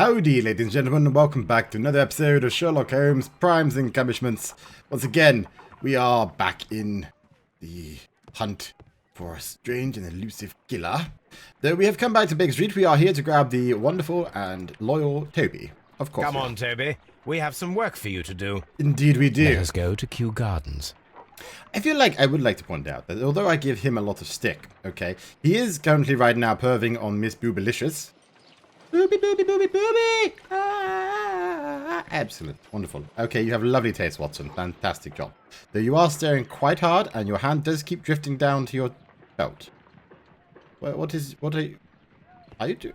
Howdy, ladies and gentlemen, and welcome back to another episode of Sherlock Holmes, Primes and Cumishments. Once again, we are back in the hunt for a strange and elusive killer. Though we have come back to Baker Street, we are here to grab the wonderful and loyal Toby. Of course. Come on, Toby. We have some work for you to do. Indeed we do. Let us go to Kew Gardens. I feel like I would like to point out that although I give him a lot of stick, okay, he is currently right now perving on Miss Boobalicious. Booby, booby, booby, booby! Ah, excellent. Wonderful. Okay, you have lovely taste, Watson. Fantastic job. Though you are staring quite hard, and your hand does keep drifting down to your belt. What are you doing?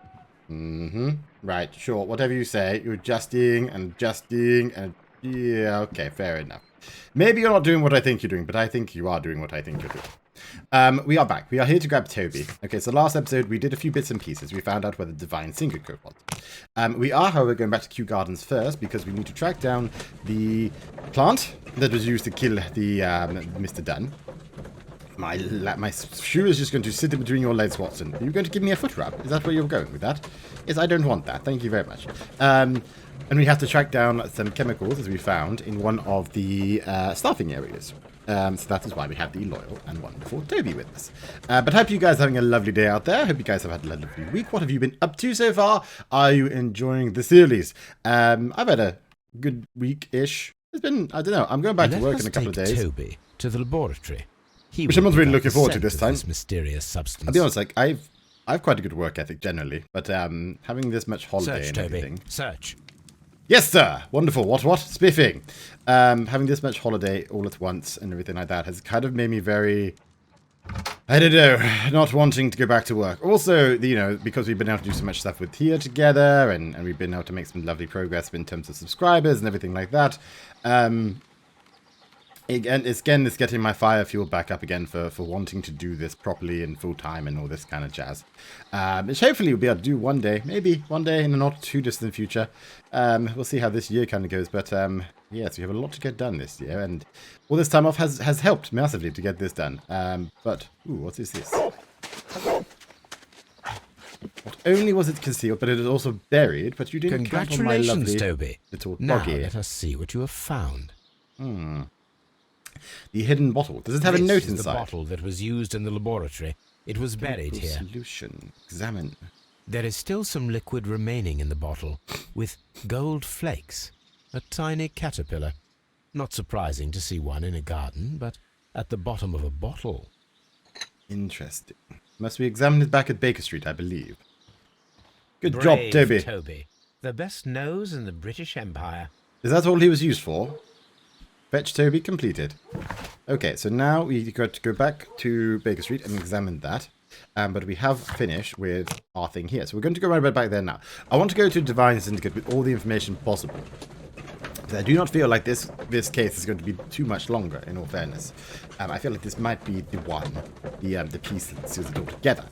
Mm-hmm. Right, sure. Whatever you say. You're adjusting and adjusting and... Yeah, okay, fair enough. Maybe you're not doing what I think you're doing, but I think you are doing what I think you're doing. We are back. We are here to grab Toby. Okay, so last episode we did a few bits and pieces. We found out where the divine syndicate was. We are, however, going back to Kew Gardens first because we need to track down the plant that was used to kill the Mr. Dunn. My shoe is just going to sit in between your legs, Watson. Are you going to give me a foot rub? Is that where you're going with that? Yes, I don't want that. Thank you very much. And we have to track down some chemicals, as we found, in one of the staffing areas. So that is why we have the loyal and wonderful Toby with us. But hope you guys are having a lovely day out there. Hope you guys have had a lovely week. What have you been up to so far? Are you enjoying the series? I've had a good week-ish. It's been, I don't know, I'm going back to work in a couple of days. Toby to the laboratory. Which I'm not really looking forward to this time. This mysterious substance. I'll be honest, like, I've quite a good work ethic generally, but having this much holiday Search, and Toby. everything. Search. Yes, sir. Wonderful. What? Spiffing. Having this much holiday all at once and everything like that has kind of made me very, I don't know, not wanting to go back to work. Also, you know, because we've been able to do so much stuff with here together and we've been able to make some lovely progress in terms of subscribers and everything like that. It's getting my fire fuel back up again for wanting to do this properly and full time and all this kind of jazz. Which hopefully we'll be able to do one day, maybe one day in the not too distant future. We'll see how this year kind of goes, but yes, we have a lot to get done this year, and all this time off has helped massively to get this done. But ooh, what is this? Not only was it concealed, but it is also buried. But you didn't count on my lovely Toby. little Now doggy. let us see what you have found. The hidden bottle. Does it have a note This is inside? the bottle that was used in the laboratory. It was buried here. Solution. Examine. There is still some liquid remaining in the bottle, with gold flakes. A tiny caterpillar. Not surprising to see one in a garden, but at the bottom of a bottle. Interesting. Must be examined back at Baker Street, I believe. Good Brave job, Toby. Toby. The best nose in the British Empire. Is that all he was used for? Fetch Toby completed. Okay, so now we got to go back to Baker Street and examine that. But we have finished with our thing here. So we're going to go right back there now. I want to go to Divine Syndicate with all the information possible. Because I do not feel like this case is going to be too much longer, in all fairness. I feel like this might be the one, the piece that seals it all together.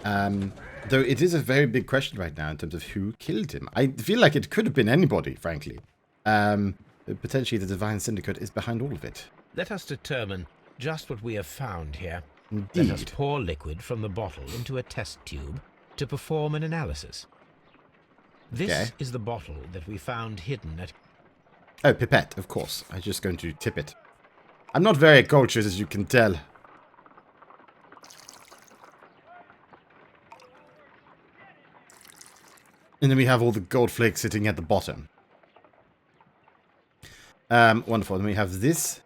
Though it is a very big question right now in terms of who killed him. I feel like it could have been anybody, frankly. Potentially the Divine Syndicate is behind all of it. Let us determine just what we have found here. Indeed. Let us pour liquid from the bottle into a test tube to perform an analysis. This is the bottle that we found hidden at... Oh, pipette, of course. I'm just going to tip it. I'm not very cultured, as you can tell. And then we have all the gold flakes sitting at the bottom. Wonderful. Then we have this.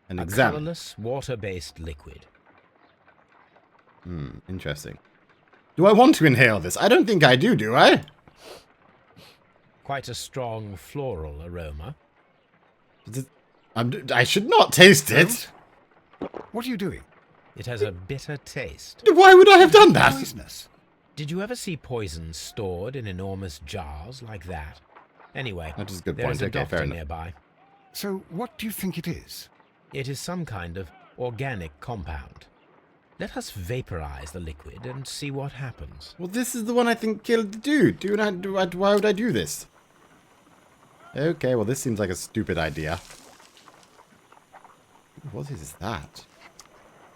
An exam. Colorless, water-based liquid. Interesting. Do I want to inhale this? I don't think I do I? Quite a strong floral aroma. I should not taste it. What are you doing? It has a bitter taste. Why would I have done that? Poisonous. Did you ever see poison stored in enormous jars like that? Anyway, That is a good there point. is a Okay, fair doctor enough. nearby. So, what do you think it is? It is some kind of organic compound. Let us vaporize the liquid and see what happens. Well, this is the one I think killed the dude. Why would I do this? Okay, well, this seems like a stupid idea. What is that?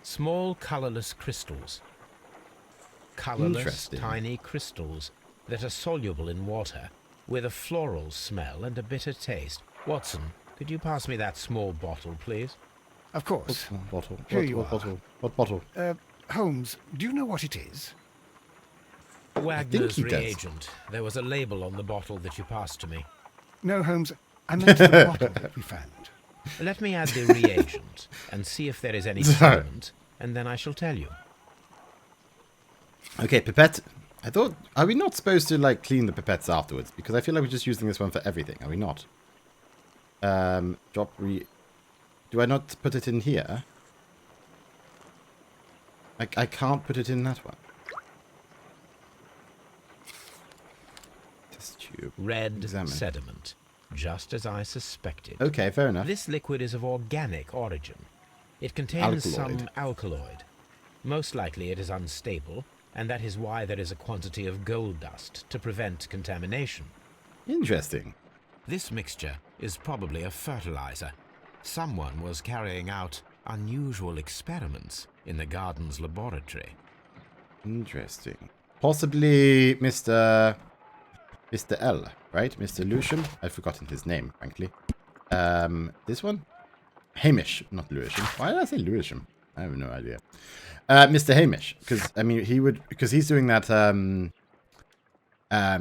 Small colorless crystals. Colorless, Interesting. tiny crystals that are soluble in water with a floral smell and a bitter taste. Watson, could you pass me that small bottle, please? Of course. What bottle? Here you What are. bottle? What bottle? Holmes, do you know what it is? Wagner's he does. reagent. There was a label on the bottle that you passed to me. No, Holmes, I meant the bottle that we found. Let me add the reagent and see if there is any sediment, and then I shall tell you. Okay, pipette. I thought, are we not supposed to like clean the pipettes afterwards? Because I feel like we're just using this one for everything. Are we not? Do I not put it in here? I can't put it in that one. Test tube. Red Examine. sediment, just as I suspected. Okay, fair enough. This liquid is of organic origin. It contains Alkaloid. some alkaloid. Most likely it is unstable, and that is why there is a quantity of gold dust to prevent contamination. Interesting. This mixture is probably a fertilizer. Someone was carrying out unusual experiments in the garden's laboratory. Interesting. Possibly Mr. L, right? Mr. Lewisham? I've forgotten his name, frankly. This one? Hamish, not Lewisham. Why did I say Lewisham? I have no idea. Mr. Hamish, because I mean because he's doing that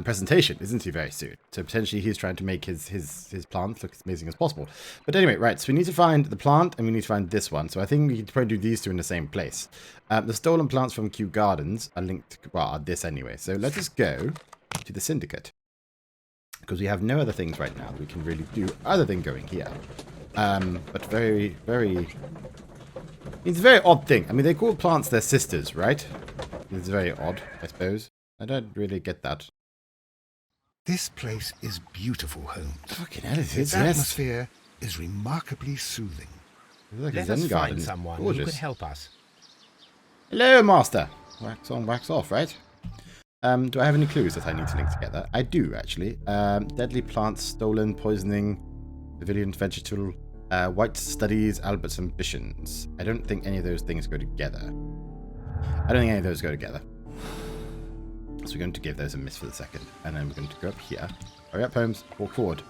presentation, isn't he, very soon? So potentially he's trying to make his plants look as amazing as possible. But anyway, right, so we need to find the plant and we need to find this one. So I think we can probably do these two in the same place. The stolen plants from Kew Gardens are linked, well, are this anyway. So let's just go to the syndicate. Because we have no other things right now that we can really do other than going here. But very, very... It's a very odd thing. I mean, they call plants their sisters, right? It's very odd, I suppose. I don't really get that. This place is beautiful, Holmes. Fucking hell, it Its is, yes. atmosphere is remarkably soothing. It's like a Let Zen us garden. find someone who Gorgeous. could help us. Hello, master. Wax on, wax off, right? Do I have any clues that I need to link together? I do, actually. Deadly plants, stolen, poisoning, pavilion vegetable, white studies, Albert's ambitions. I don't think any of those things go together. I don't think any of those go together. So we're going to give those a miss for the second. And then we're going to go up here. Hurry up, Holmes. Walk forward.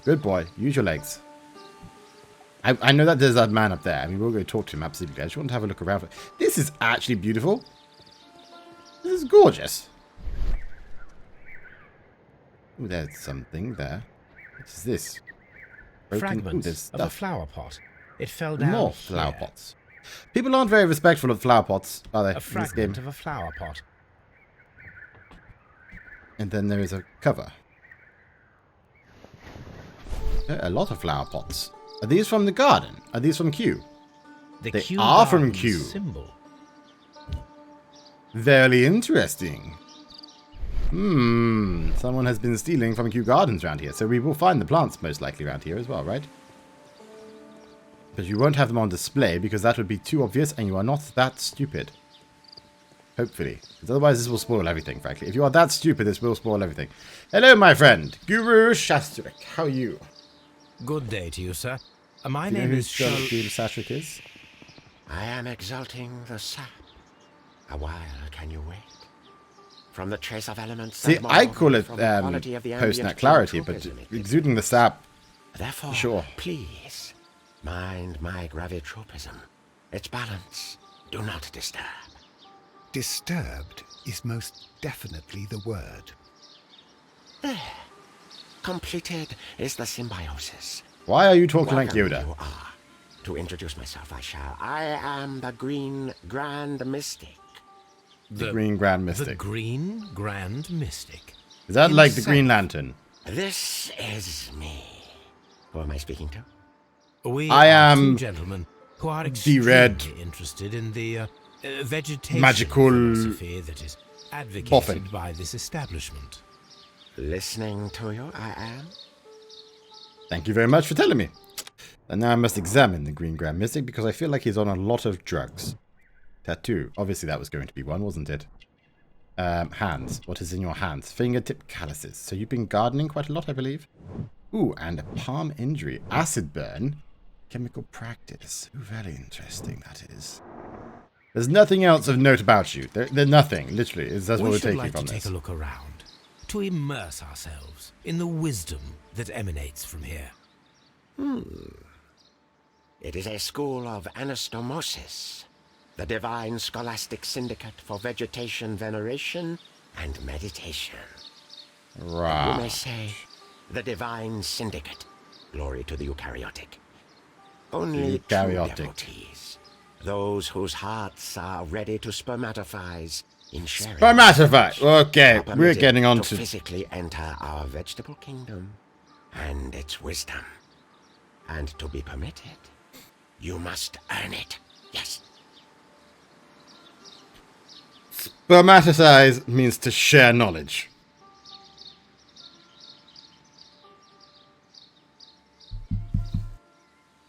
Good boy. Use your legs. I know that there's that man up there. I mean, we'll go talk to him, absolutely. I just want to have a look around. This is actually beautiful. This is gorgeous. Ooh, there's something there. What is this? Fragments there's of a stuff. flower pot. It fell down More here. flower pots. People aren't very respectful of flower pots, are they, A in this fragment game? of a flower pot. And then there is a cover. There are a lot of flower pots. Are these from the garden? Are these from Kew? The They Kew are from Gardens Kew. symbol. Very interesting. Someone has been stealing from Kew Gardens around here, so we will find the plants most likely around here as well, right? But you won't have them on display because that would be too obvious and you are not that stupid. Hopefully. Because otherwise this will spoil everything, frankly. If you are that stupid, this will spoil everything. Hello, my friend. Guru Shastrik. How are you? Good day to you, sir. My Do you know name who is Guru Shastrik is? I am exalting the sap. A while can you wait? From the trace of elements. See, and I more, call it from the quality of the post-nat ambient clarity, but tropism it exuding the sap, Therefore, sure. please, mind my gravitropism. Its balance. Do not disturb. Disturbed is most definitely the word. There. Completed is the symbiosis. Why are you talking like Welcome Yoda? you are. To introduce myself, I shall. I am the Green Grand Mystic. The Green Grand The Mystic. Green Grand Mystic. Is that like the Himself. Green Lantern? This is me. Who am I speaking to? We I are am two gentlemen who are the extremely red interested in the vegetation magical philosophy that is advocated boffin. by this establishment. Listening to you, I am. Thank you very much for telling me. And now I must examine the Green Grand Mystic because I feel like he's on a lot of drugs. Tattoo. Obviously that was going to be one, wasn't it? Hands. What is in your hands? Fingertip calluses. So you've been gardening quite a lot, I believe. Ooh, and a palm injury. Acid burn. Chemical practice. Ooh, very interesting that is. There's nothing else of note about you. There's nothing, literally. That's what We we're should taking like from to this. take a look around to immerse ourselves in the wisdom that emanates from here. It is a school of anastomosis, the divine scholastic syndicate for vegetation veneration and meditation. You may Right. say, the divine syndicate. Glory to the eukaryotic. Only true Eukaryotic. devotees, those whose hearts are ready to spermatophize in sharing. Spermatified. Okay, are we're permitted getting on to to... physically enter our vegetable kingdom and its wisdom. And to be permitted, you must earn it. Yes. Spermaticize means to share knowledge.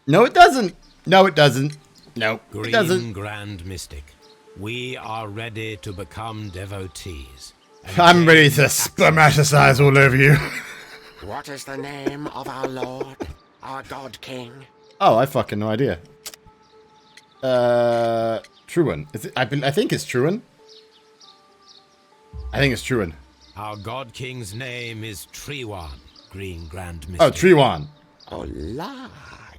No, it doesn't. No, it doesn't. No, it doesn't. Green Grand Mystic, we are ready to become devotees. and I'm ready gain to access spermaticize all over you. What is the name of our Lord, our God King? Oh, I fucking no idea. Truan. Is it? I think it's Truan. I think it's Truan. Our God King's name is Treewan, Green Grand Mystic. Oh, Treewan. Oh, la.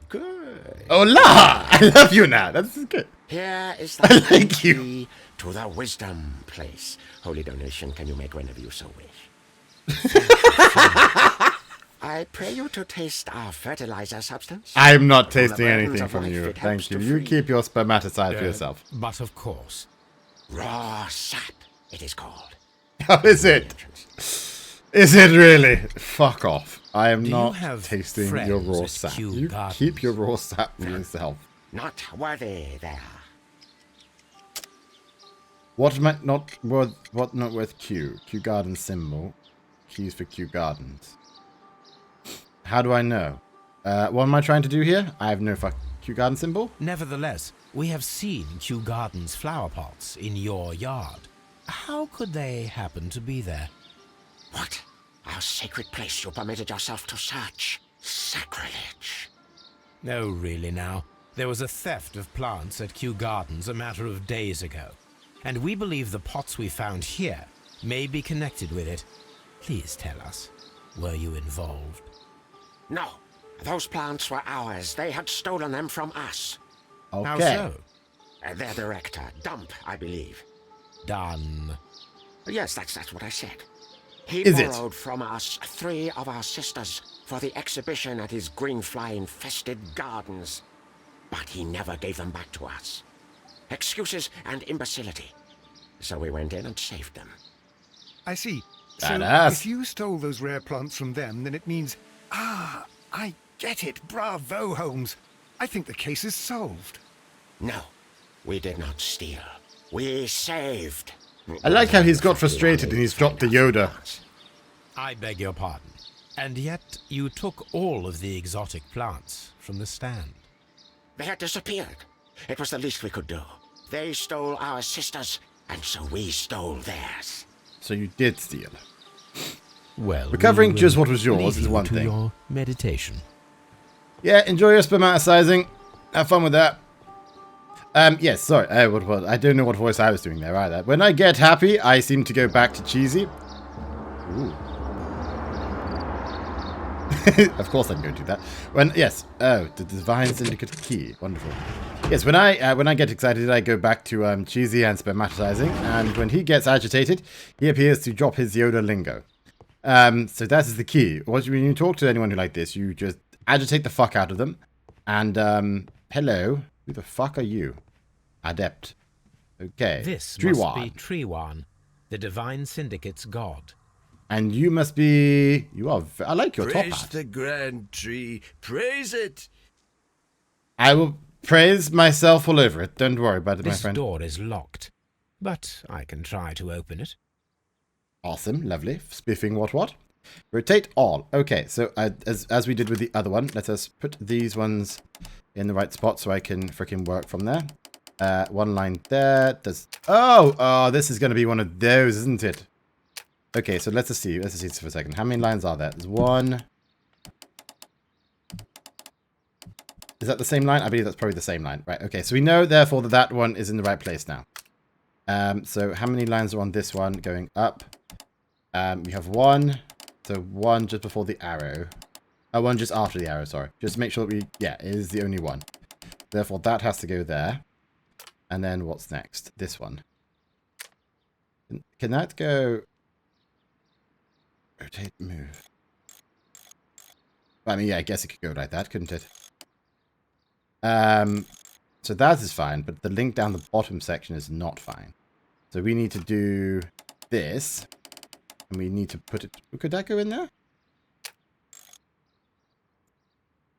Good. Hola! I love you now. That's good. Here is I the like you. key to the wisdom place. Holy donation can you make whenever you so wish. I pray you to taste our fertilizer substance. I'm not From the tasting burdens anything of from life, you. it helps Thank you. to You free. keep your spermaticide for yourself. But of course, Raw sap, it is called. How is it? Is it really? Fuck off. I am Do you not have tasting your friends raw at sap. Kew You Gardens? keep your raw sap for yourself. Not worthy there. What am I not worth? What not worth Q? Q Garden symbol. Q's for Q Gardens. How do I know? What am I trying to do here? I have no fuck Q Garden symbol. nevertheless, we have seen Kew Gardens flower pots in your yard. How could they happen to be there? What? Our sacred place you permitted yourself to search. Sacrilege. No, really now. There was a theft of plants at Kew Gardens a matter of days ago, and we believe the pots we found here may be connected with it. Please tell us, were you involved? No. Those plants were ours. They had stolen them from us. Okay. How so? Their director, Dump, I believe. Done. Yes, that's what I said. He Is it? borrowed from us 3 of our sisters for the exhibition at his greenfly-infested gardens. But he never gave them back to us. Excuses and imbecility. So we went in and saved them. I see. So Badass. if you stole those rare plants from them, then it means... Ah, I get it. Bravo, Holmes. I think the case is solved. No, we did not steal. We saved. I like how he's got frustrated and he's dropped the Yoda. I beg your pardon. And yet you took all of the exotic plants from the stand. They had disappeared. It was the least we could do. They stole our sisters, and so we stole theirs. So you did steal. Well, Recovering we will just what was yours leave is you one to thing. your meditation. Yeah, enjoy your spermaticizing. Have fun with that. Yes, sorry. I don't know what voice I was doing there either. When I get happy, I seem to go back to CheeZ. Ooh. Of course I'm going to do that. Oh, the Divine Syndicate key. Wonderful. Yes, when I get excited, I go back to CheeZ and spermaticizing, and when he gets agitated, he appears to drop his Yoda lingo. So that is the key. When you talk to anyone who like this, you just agitate the fuck out of them. And, hello. Who the fuck are you? Adept. Okay. This Treewan. must be Treewan, the Divine Syndicate's god. And you must be... I like your top Praise hat. the grand tree. Praise it. I will praise myself all over it. Don't worry about it, my This friend. door is locked, but I can try to open it. Awesome. Lovely. Spiffing what? Rotate all. Okay, so as we did with the other one, let us put these ones in the right spot so I can freaking work from there. One line there. Oh, this is going to be one of those, isn't it? Okay, so let's just see. Let's just see this for a second. How many lines are there? There's one. Is that the same line? I believe that's probably the same line. Right, okay. So we know, therefore, that one is in the right place now. So how many lines are on this one going up? We have one. So one just before the arrow. One just after the arrow, sorry. Just to make sure that we... Yeah, it is the only one. Therefore, that has to go there. And then what's next? This one. Can that go... Rotate, move. I mean, yeah, I guess it could go like that, couldn't it? So that is fine, but the link down the bottom section is not fine. So we need to do this. And we need to put it... Could that go in there?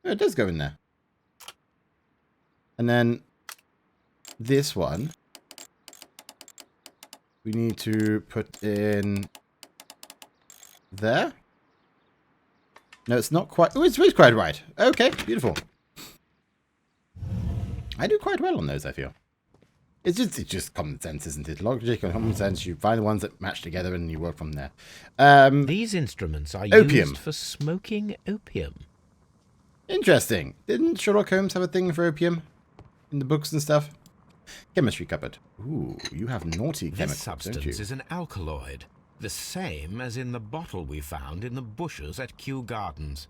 Oh, it does go in there. And then this one, we need to put in there. No, it's not quite... Oh, it's quite right. Okay, beautiful. I do quite well on those, I feel. It's just common sense, isn't it? Logic and common sense. You find the ones that match together and you work from there. These instruments are opium. used for smoking opium. Interesting. Didn't Sherlock Holmes have a thing for opium in the books and stuff? Chemistry cupboard. Ooh, you have naughty chemicals, This substance don't you? is an alkaloid, the same as in the bottle we found in the bushes at Kew Gardens.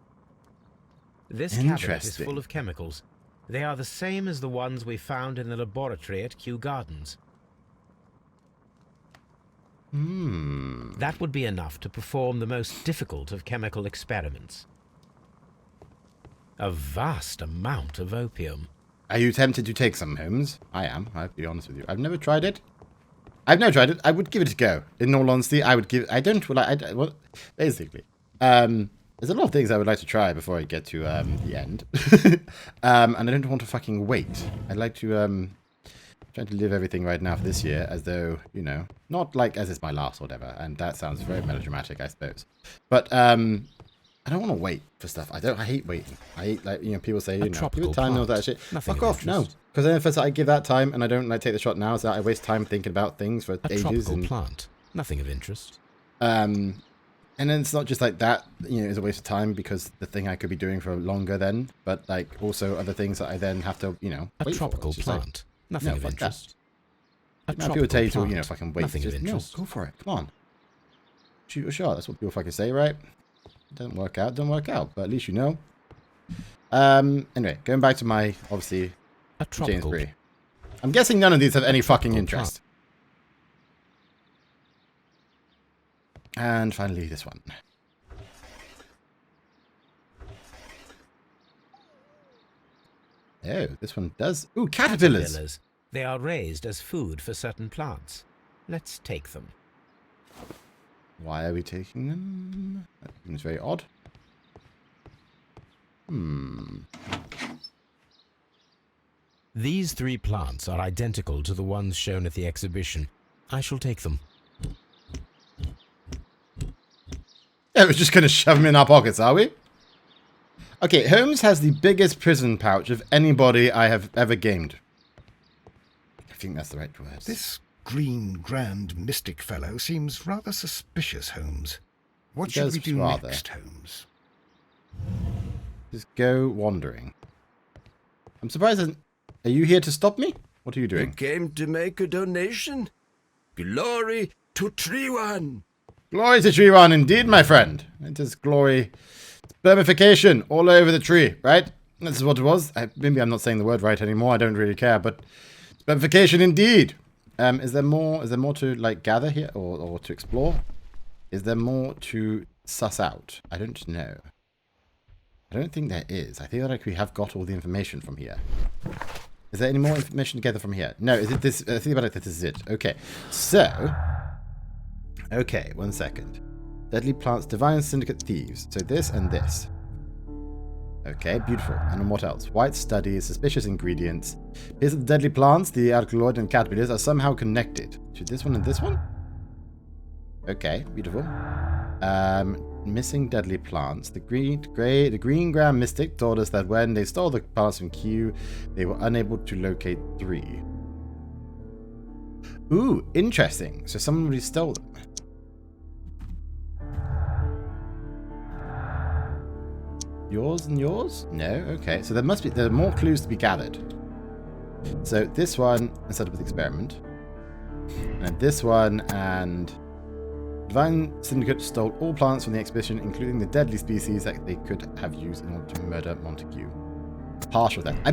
This cabinet is Interesting. full of chemicals. They are the same as the ones we found in the laboratory at Kew Gardens. That would be enough to perform the most difficult of chemical experiments. A vast amount of opium. Are you tempted to take some, Holmes? I am, I'll be honest with you. I've never tried it. I would give it a go. In all honesty, I would give... I don't... Well, basically. There's a lot of things I would like to try before I get to the end. And I don't want to fucking wait. I'd like to... try to live everything right now for this year as though, you know... Not like as it's my last or whatever. And that sounds very melodramatic, I suppose. But, I don't want to wait for stuff. I hate waiting. I hate, like, you know, people say, you know, give it time and all that shit. Fuck off, no. Because then if I give that time and I don't, like, take the shot now, so I waste time thinking about things for ages. Tropical plant. Nothing of interest. And then it's not just like that, you know, is a waste of time because the thing I could be doing for longer then, but, like, also other things that I then have to, you know, A tropical plant. Nothing of interest. Now people tell you to, you know, fucking wait. Nothing of interest. No, go for it. Come on. Shoot your shot. That's what people fucking say, right? Don't work out, but at least you know. Anyway, going back to my, obviously, James Brie. I'm guessing none of these have any fucking interest. And finally, this one. Oh, this one does. Ooh, caterpillars. They are raised as food for certain plants. Let's take them. Why are we taking them? That seems very odd. These 3 plants are identical to the ones shown at the exhibition. I shall take them. Yeah, we're just going to shove them in our pockets, are we? Okay, Holmes has the biggest prison pouch of anybody I have ever gamed. I think that's the right word. This green grand mystic fellow seems rather suspicious, Holmes. What should we do next, Holmes? Just go wandering. I'm surprised. Are you here to stop me? What are you doing? You came to make a donation? Glory to Tree One! Glory to Tree One, indeed, my friend. It is glory. Spermification all over the tree, right? This is what it was. Maybe I'm not saying the word right anymore. I don't really care, but spermification indeed. Is there more to, like, gather here or to explore? Is there more to suss out? I don't know. I don't think there is. I feel like we have got all the information from here. Is there any more information together from here? No, is it this? I think about it, this is it. Okay. So, okay, 1 second. Deadly plants, divine syndicate thieves. So this and this. Okay, beautiful. And then what else? White studies, suspicious ingredients. Here's the deadly plants, the alkaloid and caterpillars are somehow connected to this one and this one. Okay, beautiful. Missing deadly plants. The green grand mystic told us that when they stole the plants from Kew, they were unable to locate 3. Ooh, interesting. So somebody stole them. Yours and yours? No? Okay. So there are more clues to be gathered. So this one, let's set up with experiment. And this one, and Divine Syndicate stole all plants from the expedition, including the deadly species that they could have used in order to murder Montague. Partial theft. I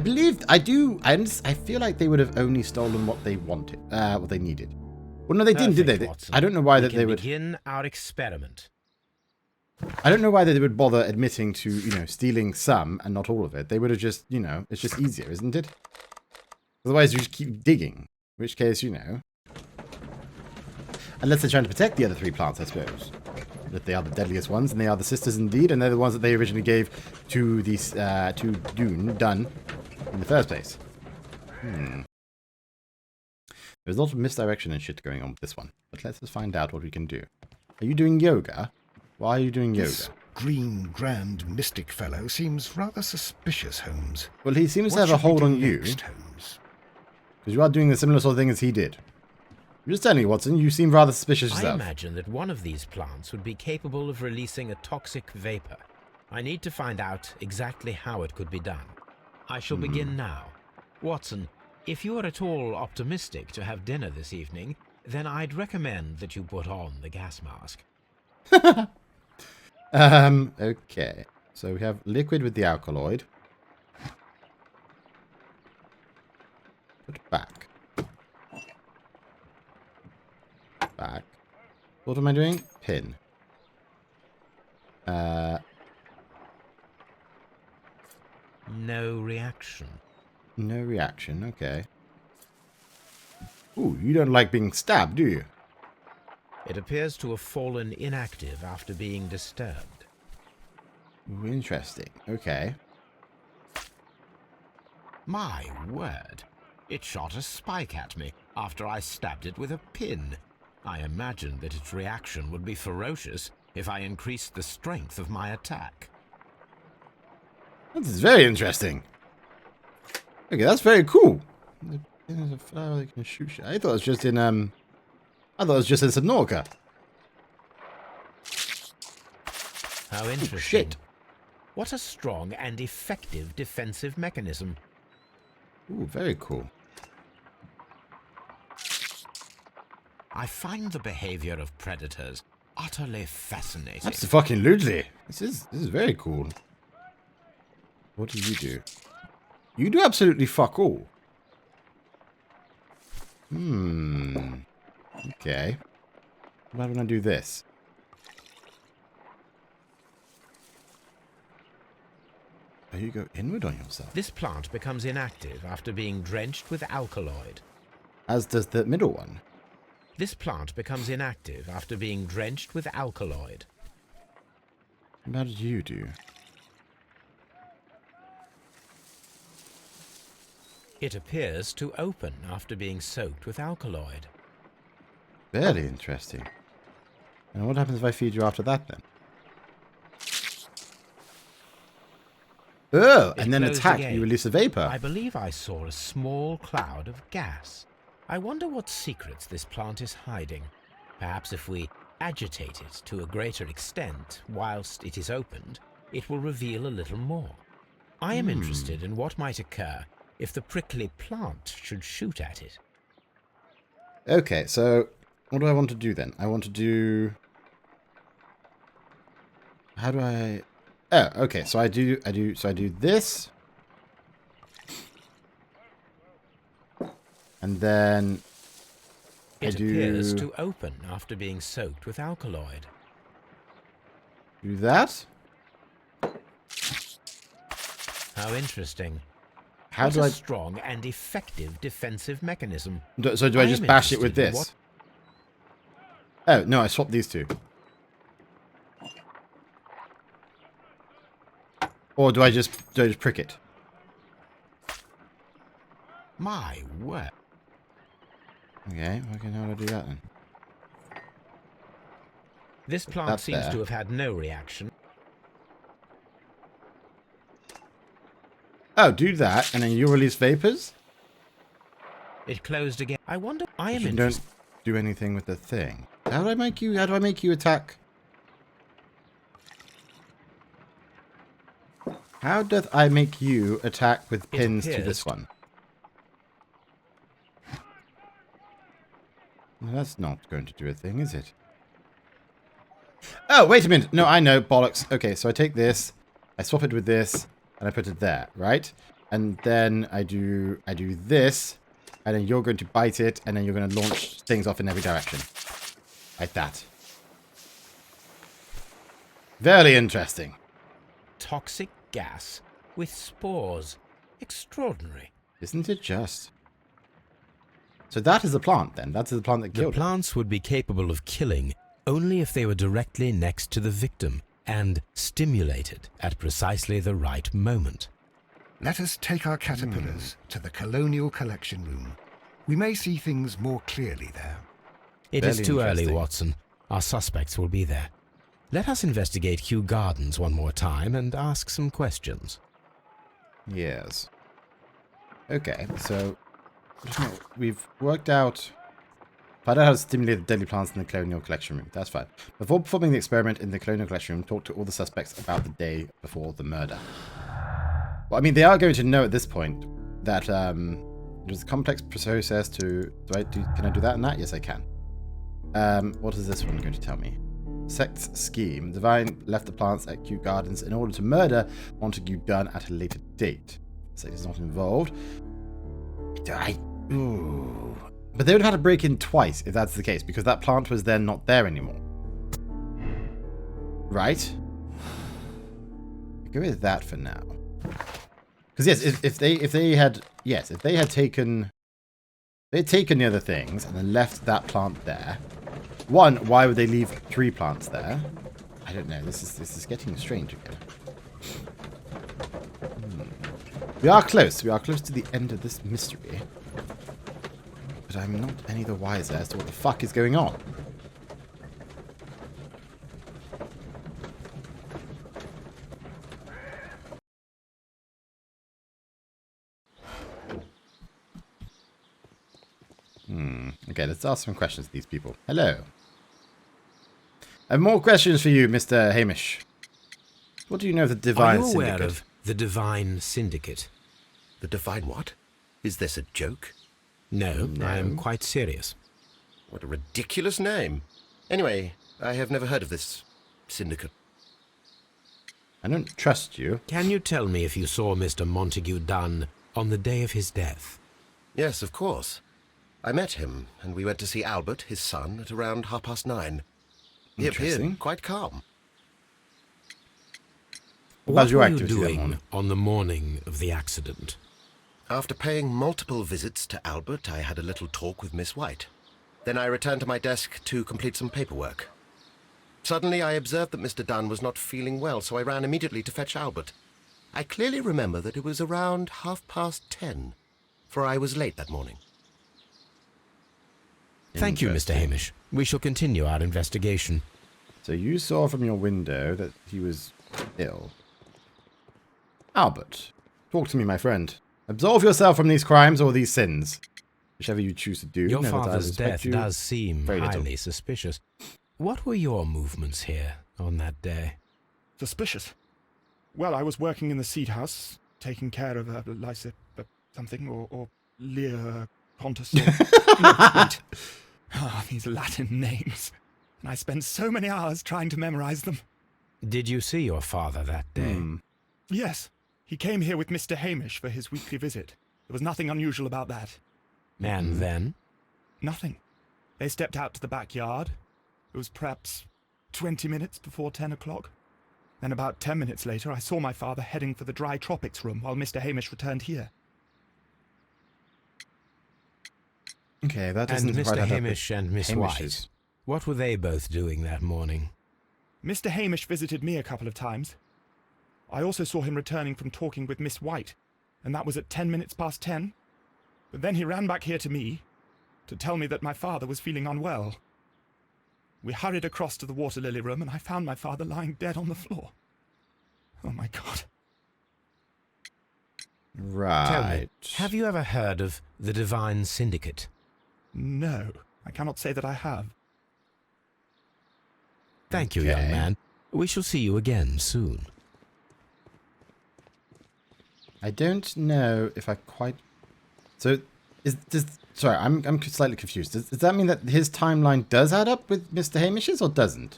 feel like they would have only stolen what they wanted, what they needed. Well, no, they didn't, did they? Watson. I don't know why we that they would begin our experiment. I don't know why they would bother admitting to, stealing some and not all of it. They would have just, it's just easier, isn't it? Otherwise, you just keep digging. In which case, Unless they're trying to protect the other 3 plants, I suppose. That they are the deadliest ones, and they are the sisters indeed, and they're the ones that they originally gave to these, to Dunn in the first place. There's a lot of misdirection and shit going on with this one. But let's just find out what we can do. Are you doing yoga? Why are you doing yoga? This green grand mystic fellow seems rather suspicious, Holmes. Well, he seems to What have a should we hold do on you. next, Holmes? Because you are doing the similar sort of thing as he did. I'm just telling you, Watson, you seem rather suspicious I yourself. imagine that one of these plants would be capable of releasing a toxic vapor. I need to find out exactly how it could be done. I shall begin now. Watson, if you are at all optimistic to have dinner this evening, then I'd recommend that you put on the gas mask. Okay. So we have liquid with the alkaloid. Put back. Back. What am I doing? Pin. No reaction. No reaction, okay. Ooh, you don't like being stabbed, do you? It appears to have fallen inactive after being disturbed. Ooh, interesting. Okay. My word. It shot a spike at me after I stabbed it with a pin. I imagined that its reaction would be ferocious if I increased the strength of my attack. This is very interesting. Okay, that's very cool. There's a flower that can shoot shit. I thought it was just in Subnautica. How interesting. Shit. What a strong and effective defensive mechanism. Ooh, very cool. I find the behavior of predators utterly fascinating. Absolutely. This is very cool. What do you do? You do absolutely fuck all. Okay. What about when I do this? Oh, you go inward on yourself. This plant becomes inactive after being drenched with alkaloid. As does the middle one. This plant becomes inactive after being drenched with alkaloid. What did you do? It appears to open after being soaked with alkaloid. Very interesting. And what happens if I feed you after that then? Oh, and then closed attack, again. you release a vapor. I believe I saw a small cloud of gas. I wonder what secrets this plant is hiding. Perhaps if we agitate it to a greater extent whilst it is opened, it will reveal a little more. I am interested in what might occur if the prickly plant should shoot at it. Okay, so what do I want to do then? I want to do... How do I... Oh, okay, so I do this. And then It appears to open after being soaked with alkaloid. do that. How interesting. How What do a I... strong and effective defensive mechanism. So do I I just am bash it with interested in this? Oh, no, I swapped these two. Or do I just prick it? My word. Okay, how do I do that then? This plant That's seems there. to have had no reaction. Oh, do that, and then you release vapors? It closed again. I wonder. I am You don't interested. do anything with the thing. How do I make you attack? How doth I make you attack with pins to appears this one? No, that's not going to do a thing, is it? Oh, wait a minute. No, I know. Bollocks. Okay, so I take this, I swap it with this, and I put it there, right? And then I do this, and then you're going to bite it, and then you're going to launch things off in every direction. Like that. Very interesting. Toxic gas with spores. Extraordinary. Isn't it just? So that is the plant, then. That's the plant that The killed him. plants would be capable of killing only if they were directly next to the victim and stimulated at precisely the right moment. Let us take our caterpillars to the Colonial Collection Room. We may see things more clearly there. It is Very too early, interesting. Watson. Our suspects will be there. Let us investigate Kew Gardens one more time and ask some questions. Yes. Okay, so we've worked out... Find out how to stimulate the deadly plants in the Colonial Collection Room. That's fine. Before performing the experiment in the Colonial Collection Room, talk to all the suspects about the day before the murder. Well, I mean, they are going to know at this point that there's a complex process to... Can I do that and that? Yes, I can. What is this one going to tell me? Sect's scheme. Divine left the plants at Kew Gardens in order to murder Montague Dunn at a later date. Sect is not involved. Ooh. But they would have had to break in twice if that's the case, because that plant was then not there anymore. Right? Go with that for now. Because yes, if they had taken the other things and then left that plant there. One, why would they leave 3 plants there? I don't know. This is getting strange again. We are close. We are close to the end of this mystery. But I'm not any the wiser as to what the fuck is going on. Okay, let's ask some questions to these people. Hello. I have more questions for you, Mr. Hamish. What do you know of the Divine Are you aware Syndicate? of the Divine Syndicate? The Divine what? Is this a joke? No, No. I am quite serious. What a ridiculous name. Anyway, I have never heard of this syndicate. I don't trust you. Can you tell me if you saw Mr. Montague Dunn on the day of his death? Yes, of course. I met him, and we went to see Albert, his son, at around 9:30. He Interesting. appeared quite calm. What What was your were you activity that doing morning? on the morning of the accident? After paying multiple visits to Albert, I had a little talk with Miss White. Then I returned to my desk to complete some paperwork. Suddenly I observed that Mr. Dunn was not feeling well, so I ran immediately to fetch Albert. I clearly remember that it was around 10:30, for I was late that morning. Thank you, Mr. Hamish. We shall continue our investigation. So you saw from your window that he was ill. Albert, talk to me, my friend. Absolve yourself from these crimes or these sins. Whichever you choose to do. Your Never that I father's respect death you. does seem very little. highly suspicious. What were your movements here on that day? Suspicious. Well, I was working in the seed house, taking care of something, or Lear Pontus. Wait. Ah, these Latin names. And I spent so many hours trying to memorize them. Did you see your father that day? Yes, he came here with Mr. Hamish for his weekly visit. There was nothing unusual about that. And then? Nothing. They stepped out to the backyard. It was perhaps 20 minutes before 10 o'clock. Then about 10 minutes later, I saw my father heading for the dry tropics room while Mr. Hamish returned here. Okay, that And doesn't quite Mr. add up Hamish with and Miss Hamish's. White? What were they both doing that morning? Mr. Hamish visited me a couple of times. I also saw him returning from talking with Miss White, and that was at 10 minutes past 10. But then he ran back here to me to tell me that my father was feeling unwell. We hurried across to the water lily room, and I found my father lying dead on the floor. Oh, my God. Right. Tell me, have you ever heard of the Divine Syndicate? No, I cannot say that I have. Thank you, Okay. young man. We shall see you again soon. I don't know if I quite... So, sorry, I'm slightly confused. Does that mean that his timeline does add up with Mr. Hamish's or doesn't?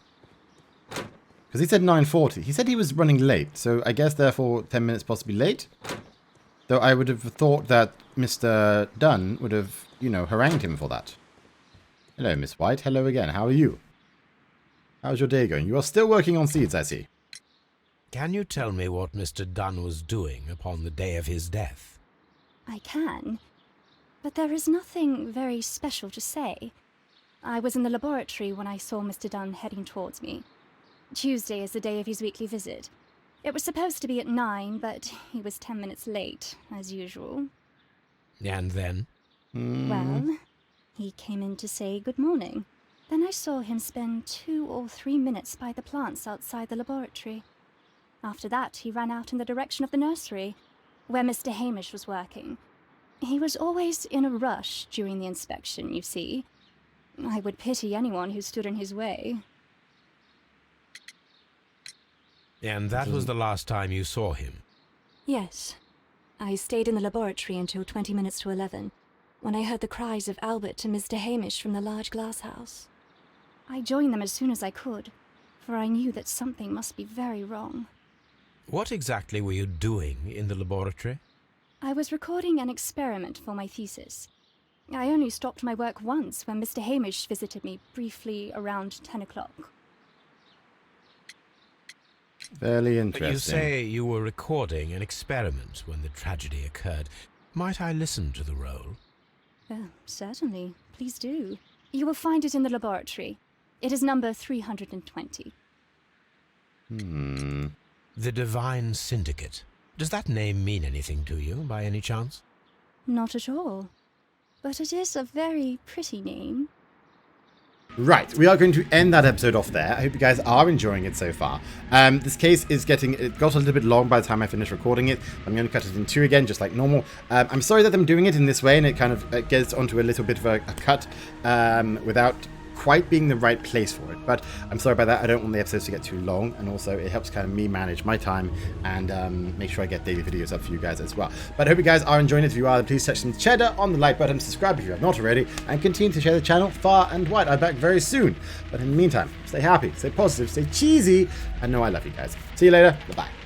Because he said 9:40. He said he was running late, so I guess therefore 10 minutes possibly late. Though I would have thought that Mr. Dunn would have, you know, harangued him for that. Hello, Miss White. Hello again. How are you? How's your day going? You are still working on seeds, I see. Can you tell me what Mr. Dunn was doing upon the day of his death? I can, but there is nothing very special to say. I was in the laboratory when I saw Mr. Dunn heading towards me. Tuesday is the day of his weekly visit. It was supposed to be at 9, but he was 10 minutes late, as usual. And then? Well, he came in to say good morning. Then I saw him spend 2 or 3 minutes by the plants outside the laboratory. After that, he ran out in the direction of the nursery, where Mr. Hamish was working. He was always in a rush during the inspection, you see. I would pity anyone who stood in his way. And that was the last time you saw him? Yes. I stayed in the laboratory until 20 minutes to 11, when I heard the cries of Albert and Mr. Hamish from the large glass house. I joined them as soon as I could, for I knew that something must be very wrong. What exactly were you doing in the laboratory? I was recording an experiment for my thesis. I only stopped my work once when Mr. Hamish visited me briefly around 10 o'clock. Fairly interesting. You say you were recording an experiment when the tragedy occurred. Might I listen to the roll? Certainly. Please do. You will find it in the laboratory. It is number 320. The Divine Syndicate. Does that name mean anything to you, by any chance? Not at all. But it is a very pretty name. Right, we are going to end that episode off there. I hope you guys are enjoying it so far. This case is it got a little bit long by the time I finished recording it. I'm going to cut it in 2 again, just like normal. I'm sorry that I'm doing it in this way, and it kind of gets onto a little bit of a cut without quite being the right place for it. But I'm sorry about that. I don't want the episodes to get too long, and also it helps kind of me manage my time and make sure I get daily videos up for you guys as well. But I hope you guys are enjoying it. If you are, please touch some cheddar on the like button, subscribe if you have not already, and continue to share the channel far and wide. I'll be back very soon. But in the meantime, stay happy, stay positive, stay cheesy, and know I love you guys. See you later. Bye-bye.